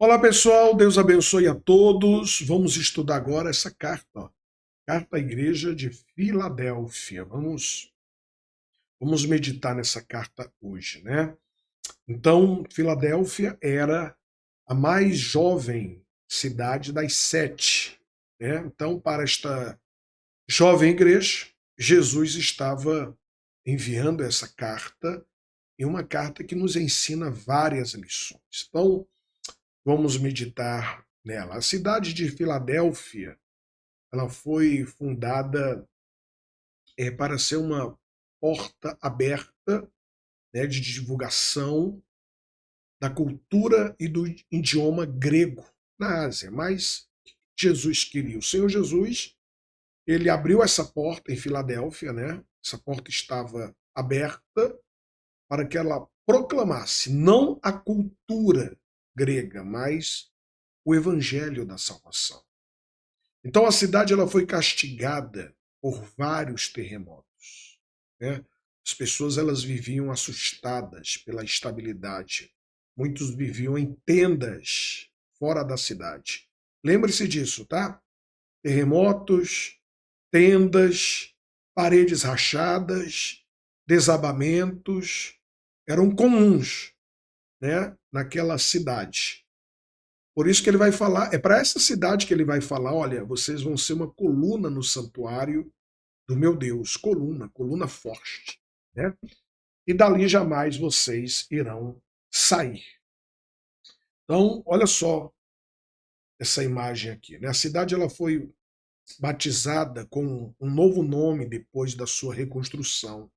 Olá pessoal, Deus abençoe a todos. Vamos estudar agora essa carta, ó. Carta à Igreja de Filadélfia. Vamos meditar nessa carta hoje, né? Então, Filadélfia era a mais jovem cidade das sete, né? Então, para esta jovem igreja, Jesus estava enviando essa carta, e uma carta que nos ensina várias lições. Então, vamos meditar nela. A cidade de Filadélfia, ela foi fundada para ser uma porta aberta, né, de divulgação da cultura e do idioma grego na Ásia. Mas Jesus queria. O Senhor Jesus, ele abriu essa porta em Filadélfia, né? Essa porta estava aberta para que ela proclamasse não a cultura grega, mas o evangelho da salvação. Então a cidade ela foi castigada por vários terremotos, né? As pessoas elas viviam assustadas pela instabilidade. Muitos viviam em tendas fora da cidade. Lembre-se disso, tá? Terremotos, tendas, paredes rachadas, desabamentos eram comuns, né, naquela cidade. Por isso que ele vai falar, é para essa cidade que ele vai falar, olha, vocês vão ser uma coluna no santuário do meu Deus, coluna forte, né? E dali jamais vocês irão sair. Então, olha só essa imagem aqui, né? A cidade ela foi batizada com um novo nome depois da sua reconstrução.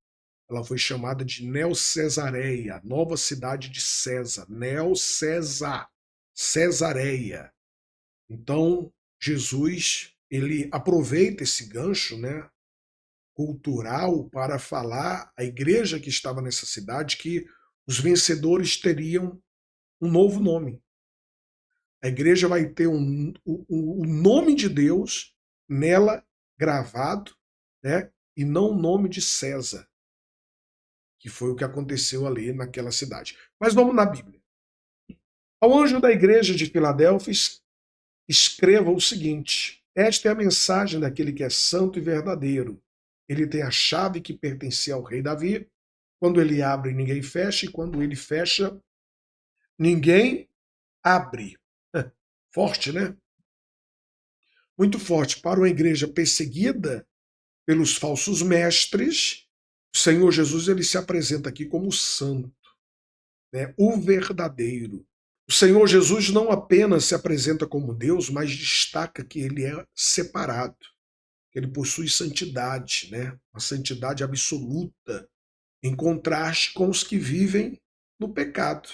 Ela foi chamada de Neo-Cesareia, nova cidade de César, Neo-César, Cesareia. Então, Jesus, ele aproveita esse gancho, né, cultural para falar à igreja que estava nessa cidade que os vencedores teriam um novo nome. A igreja vai ter o nome de Deus nela gravado, né, e não o nome de César, que foi o que aconteceu ali naquela cidade. Mas vamos na Bíblia. Ao anjo da igreja de Filadélfia, escreva o seguinte: esta é a mensagem daquele que é santo e verdadeiro. Ele tem a chave que pertencia ao rei Davi. Quando ele abre, ninguém fecha, e quando ele fecha, ninguém abre. Forte, né? Muito forte. Para uma igreja perseguida pelos falsos mestres, o Senhor Jesus ele se apresenta aqui como santo, né? O verdadeiro. O Senhor Jesus não apenas se apresenta como Deus, mas destaca que ele é separado. Ele possui santidade, né? Uma santidade absoluta, em contraste com os que vivem no pecado.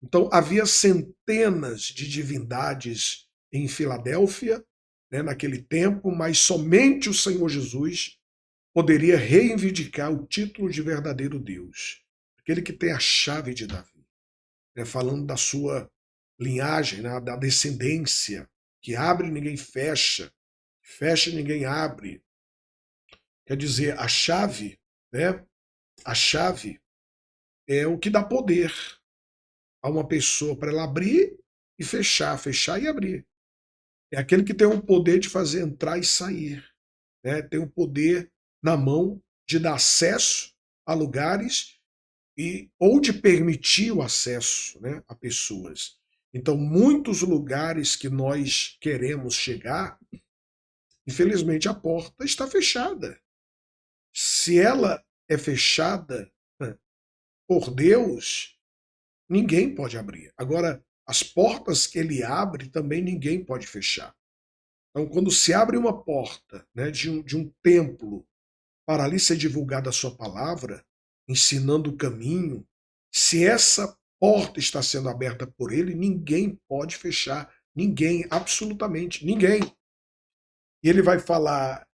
Então, havia centenas de divindades em Filadélfia, né, naquele tempo, mas somente o Senhor Jesus poderia reivindicar o título de verdadeiro Deus, aquele que tem a chave de Davi, né, falando da sua linhagem, né, da descendência, que abre e ninguém fecha, fecha e ninguém abre. Quer dizer, a chave, né? A chave é o que dá poder a uma pessoa para ela abrir e fechar, fechar e abrir. É aquele que tem o poder de fazer entrar e sair, né? Tem o poder na mão de dar acesso a lugares ou de permitir o acesso, né, a pessoas. Então, muitos lugares que nós queremos chegar, infelizmente a porta está fechada. Se ela é fechada, né, por Deus, ninguém pode abrir. Agora, as portas que ele abre também ninguém pode fechar. Então, quando se abre uma porta, né, de um templo para ali ser divulgada a sua palavra, ensinando o caminho, se essa porta está sendo aberta por ele, ninguém pode fechar. Ninguém, absolutamente ninguém. E ele vai falar: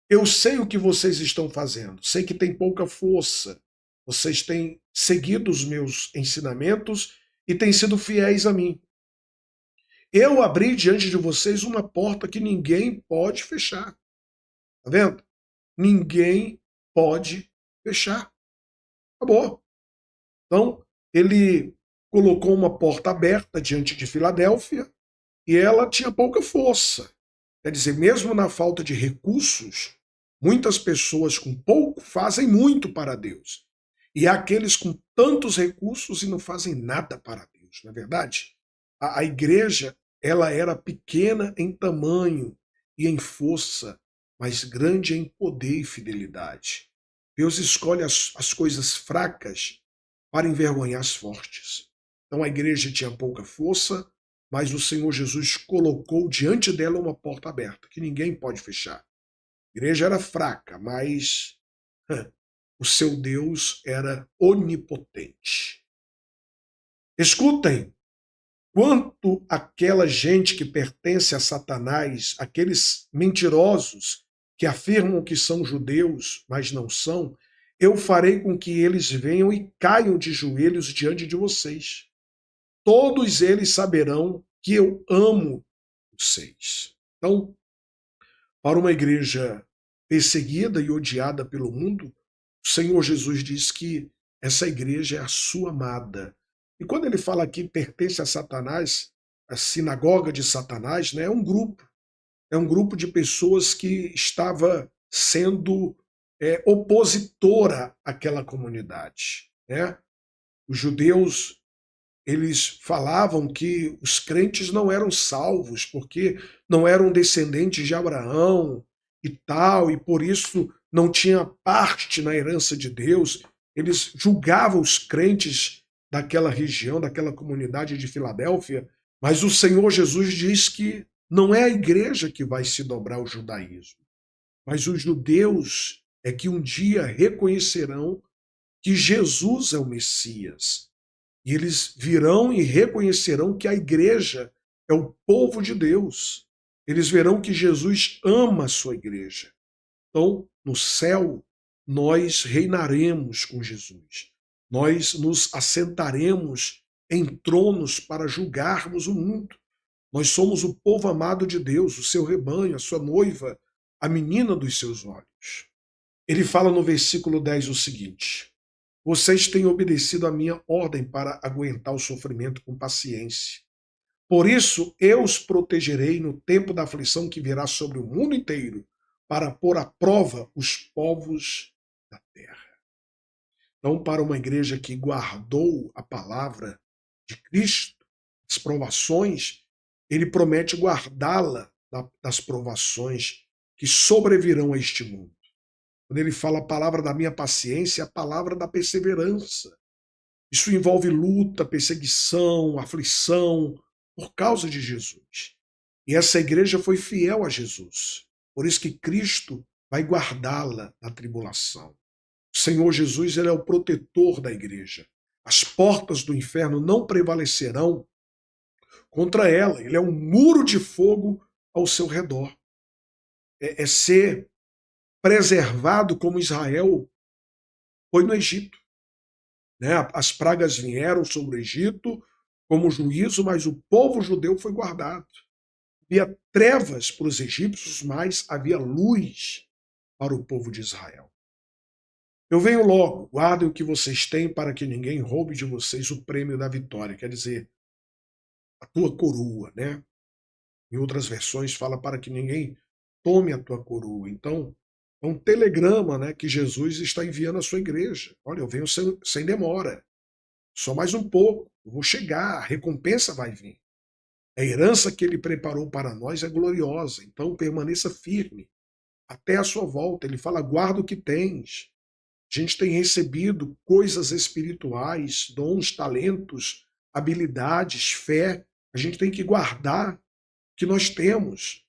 eu sei o que vocês estão fazendo, sei que tem pouca força, vocês têm seguido os meus ensinamentos e têm sido fiéis a mim. Eu abri diante de vocês uma porta que ninguém pode fechar. Tá vendo? Ninguém pode fechar. Acabou. Então, ele colocou uma porta aberta diante de Filadélfia e ela tinha pouca força. Quer dizer, mesmo na falta de recursos, muitas pessoas com pouco fazem muito para Deus. E há aqueles com tantos recursos e não fazem nada para Deus, não é verdade? A igreja, ela era pequena em tamanho e em força, mas grande em poder e fidelidade. Deus escolhe as coisas fracas para envergonhar as fortes. Então a igreja tinha pouca força, mas o Senhor Jesus colocou diante dela uma porta aberta, que ninguém pode fechar. A igreja era fraca, mas o seu Deus era onipotente. Escutem, quanto aquela gente que pertence a Satanás, aqueles mentirosos que afirmam que são judeus, mas não são, eu farei com que eles venham e caiam de joelhos diante de vocês. Todos eles saberão que eu amo vocês. Então, para uma igreja perseguida e odiada pelo mundo, o Senhor Jesus diz que essa igreja é a sua amada. E quando ele fala que pertence a Satanás, a sinagoga de Satanás, né, é um grupo de pessoas que estava sendo opositora àquela comunidade. Né? Os judeus, eles falavam que os crentes não eram salvos porque não eram descendentes de Abraão e tal, e por isso não tinha parte na herança de Deus. Eles julgavam os crentes daquela região, daquela comunidade de Filadélfia, mas o Senhor Jesus diz que não é a igreja que vai se dobrar ao judaísmo, mas os judeus é que um dia reconhecerão que Jesus é o Messias. E eles virão e reconhecerão que a igreja é o povo de Deus. Eles verão que Jesus ama a sua igreja. Então, no céu, nós reinaremos com Jesus. Nós nos assentaremos em tronos para julgarmos o mundo. Nós somos o povo amado de Deus, o seu rebanho, a sua noiva, a menina dos seus olhos. Ele fala no versículo 10 o seguinte: vocês têm obedecido a minha ordem para aguentar o sofrimento com paciência. Por isso, eu os protegerei no tempo da aflição que virá sobre o mundo inteiro, para pôr à prova os povos da terra. Então, para uma igreja que guardou a palavra de Cristo, as provações, ele promete guardá-la das provações que sobrevirão a este mundo. Quando ele fala a palavra da minha paciência, é a palavra da perseverança. Isso envolve luta, perseguição, aflição, por causa de Jesus. E essa igreja foi fiel a Jesus. Por isso que Cristo vai guardá-la na tribulação. O Senhor Jesus, ele é o protetor da igreja. As portas do inferno não prevalecerão contra ela. Ele é um muro de fogo ao seu redor. É ser preservado como Israel foi no Egito. Né? As pragas vieram sobre o Egito como juízo, mas o povo judeu foi guardado. Havia trevas para os egípcios, mas havia luz para o povo de Israel. Eu venho logo, guardem o que vocês têm para que ninguém roube de vocês o prêmio da vitória, quer dizer, a tua coroa, né? Em outras versões fala para que ninguém tome a tua coroa. Então, é um telegrama, né, que Jesus está enviando à sua igreja. Olha, eu venho sem demora. Só mais um pouco, eu vou chegar, a recompensa vai vir. A herança que ele preparou para nós é gloriosa, então permaneça firme até a sua volta. Ele fala, guarda o que tens. A gente tem recebido coisas espirituais, dons, talentos, habilidades, fé. A gente tem que guardar o que nós temos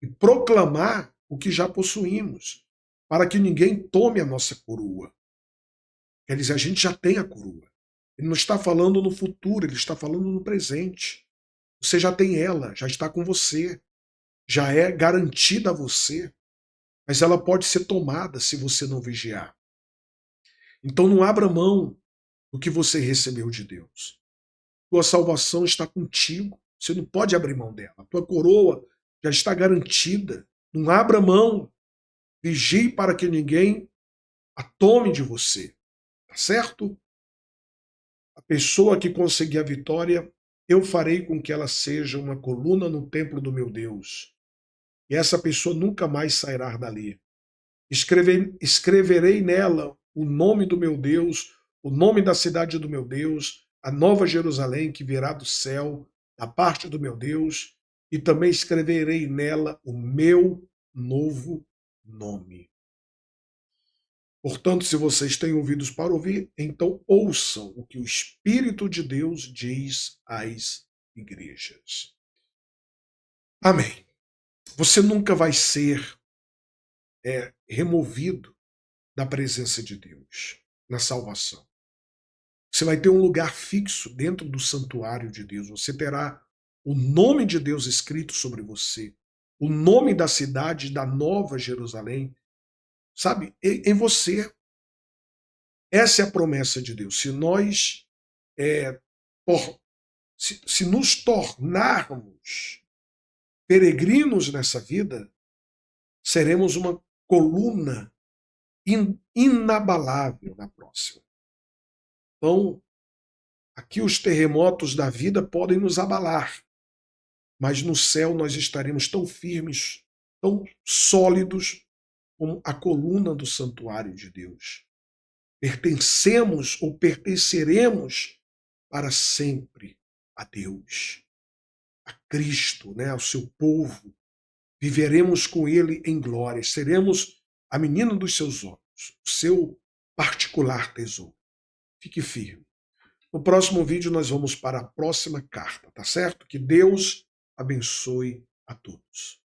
e proclamar o que já possuímos, para que ninguém tome a nossa coroa. Quer dizer, a gente já tem a coroa. Ele não está falando no futuro, ele está falando no presente. Você já tem ela, já está com você, já é garantida a você, mas ela pode ser tomada se você não vigiar. Então não abra mão do que você recebeu de Deus. Tua salvação está contigo, você não pode abrir mão dela. A tua coroa já está garantida. Não abra mão, vigie para que ninguém a tome de você. Tá certo? pessoa que conseguir a vitória, eu farei com que ela seja uma coluna no templo do meu Deus. E essa pessoa nunca mais sairá dali. Escreverei nela o nome do meu Deus, o nome da cidade do meu Deus, a nova Jerusalém que virá do céu, da parte do meu Deus, e também escreverei nela o meu novo nome. Portanto, se vocês têm ouvidos para ouvir, então ouçam o que o Espírito de Deus diz às igrejas. Amém. Você nunca vai ser removido da presença de Deus na salvação. Você vai ter um lugar fixo dentro do santuário de Deus. Você terá o nome de Deus escrito sobre você, o nome da cidade da Nova Jerusalém, sabe, em você. Essa é a promessa de Deus. Se nós se nos tornarmos peregrinos nessa vida, seremos uma coluna inabalável na próxima. Então, aqui os terremotos da vida podem nos abalar, mas no céu nós estaremos tão firmes, tão sólidos como a coluna do santuário de Deus. Pertencemos ou pertenceremos para sempre a Deus, a Cristo, né, ao seu povo. Viveremos com ele em glória, seremos a menina dos seus olhos, o seu particular tesouro. Fique firme. No próximo vídeo nós vamos para a próxima carta, tá certo? Que Deus abençoe a todos.